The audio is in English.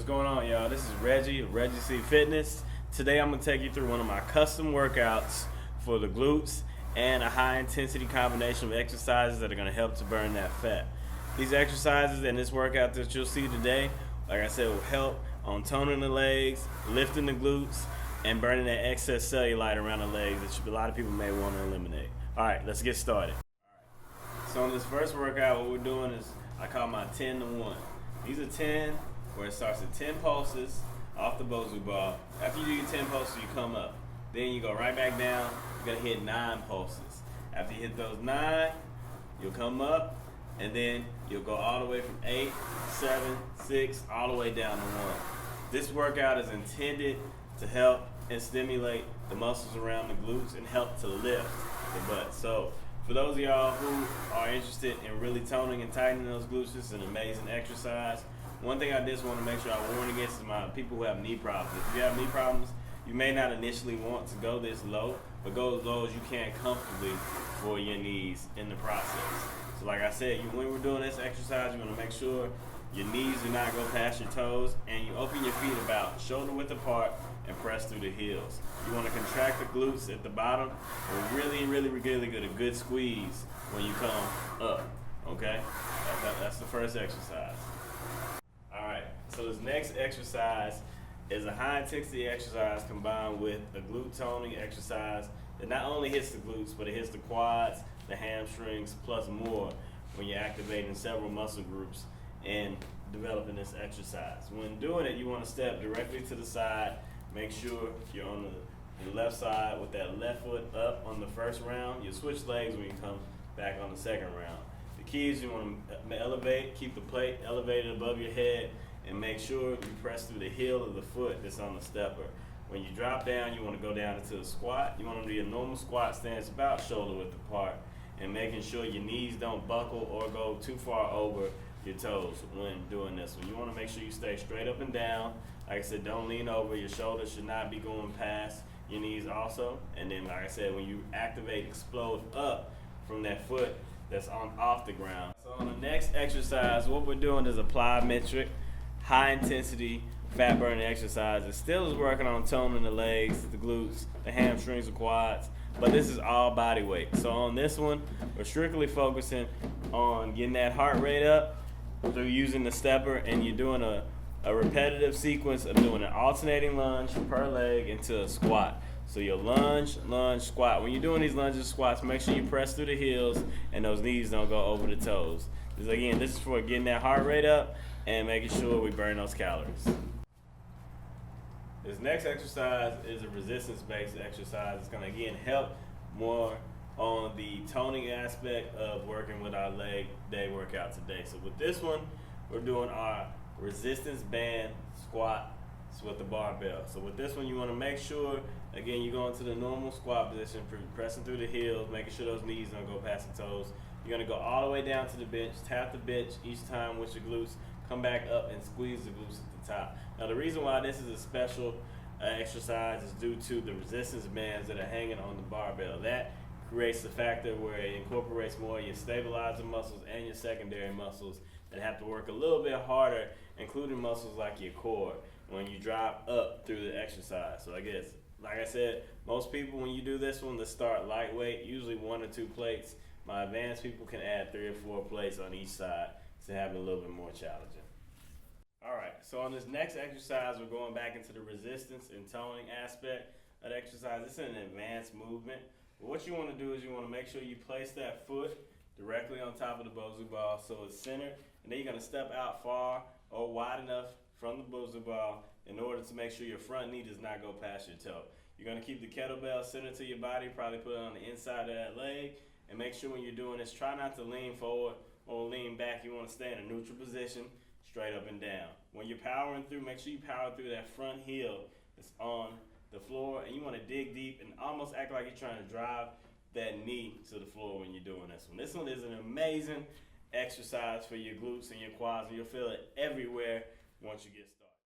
What's going on, y'all? This is Reggie of Reggie C Fitness. Today I'm going to take you through one of my custom workouts for the glutes and a high intensity combination of exercises that are going to help to burn that fat. These exercises and this workout that you'll see today, like I said, will help on toning the legs, lifting the glutes, and burning that excess cellulite around the legs that a lot of people may want to eliminate. Alright, let's get started. So in this first workout, what we're doing is I call my 10 to 1. These are 10 where it starts at 10 pulses off the BOSU ball. After you do your 10 pulses, you come up. Then you go right back down. You're going to hit 9 pulses. After you hit those 9, you'll come up, and then you'll go all the way from 8, 7, 6, all the way down to 1. This workout is intended to help and stimulate the muscles around the glutes and help to lift the butt. So for those of y'all who are interested in really toning and tightening those glutes, this is an amazing exercise. One thing I just want to make sure I warn against is my people who have knee problems. If you have knee problems, you may not initially want to go this low, but go as low as you can comfortably for your knees in the process. So like I said, when we're doing this exercise, you want to make sure your knees do not go past your toes, and you open your feet about shoulder width apart and press through the heels. You want to contract the glutes at the bottom and really get a good squeeze when you come up, okay? That's the first exercise. Alright, so this next exercise is a high intensity exercise combined with a glute toning exercise that not only hits the glutes, but it hits the quads, the hamstrings, plus more when you're activating several muscle groups and developing this exercise. When doing it, you want to step directly to the side. Make sure you're on the left side with that left foot up on the first round. You switch legs when you come back on the second round. The key is you want to elevate, keep the plate elevated above your head, and make sure you press through the heel of the foot that's on the stepper. When you drop down, you want to go down into a squat. You want to do a normal squat stance about shoulder width apart, and making sure your knees don't buckle or go too far over your toes when doing this one. You want to make sure you stay straight up and down. Like I said, don't lean over. Your shoulders should not be going past your knees also. And then, like I said, when you activate, explode up from that foot that's off the ground. So on the next exercise, what we're doing is a plyometric, high intensity, fat burning exercise. It still is working on toning the legs, the glutes, the hamstrings, the quads, but this is all body weight. So on this one, we're strictly focusing on getting that heart rate up through using the stepper, and you're doing a repetitive sequence of doing an alternating lunge per leg into a squat. So you'll lunge, squat. When you're doing these lunges, squats, make sure you press through the heels and those knees don't go over the toes. Again, this is for getting that heart rate up and making sure we burn those calories. This next exercise is a resistance-based exercise. It's going to, again, help more on the toning aspect of working with our leg day workout today. So with this one, we're doing our resistance band squat with the barbell. So with this one, you want to make sure, again, you go into the normal squat position, pressing through the heels, making sure those knees don't go past the toes. You're going to go all the way down to the bench, tap the bench each time with your glutes, come back up and squeeze the glutes at the top. Now the reason why this is a special exercise is due to the resistance bands that are hanging on the barbell. That creates the factor where it incorporates more of your stabilizer muscles and your secondary muscles that have to work a little bit harder, including muscles like your core, when you drop up through the exercise. So I guess, like I said, most people when you do this one, they start lightweight, usually 1 or 2 plates. My advanced people can add 3 or 4 plates on each side to have it a little bit more challenging. Alright, so on this next exercise, we're going back into the resistance and toning aspect of the exercise. It's an advanced movement. But what you want to do is you want to make sure you place that foot directly on top of the BOSU ball so it's centered, and then you're going to step out far or wide enough from the BOSU ball in order to make sure your front knee does not go past your toe. You're going to keep the kettlebell centered to your body, probably put it on the inside of that leg, and make sure when you're doing this, try not to lean forward or lean back. You want to stay in a neutral position, straight up and down. When you're powering through, make sure you power through that front heel that's on the floor, and you want to dig deep and almost act like you're trying to drive that knee to the floor when you're doing this one. This one is an amazing exercise for your glutes and your quads, and you'll feel it everywhere once you get started.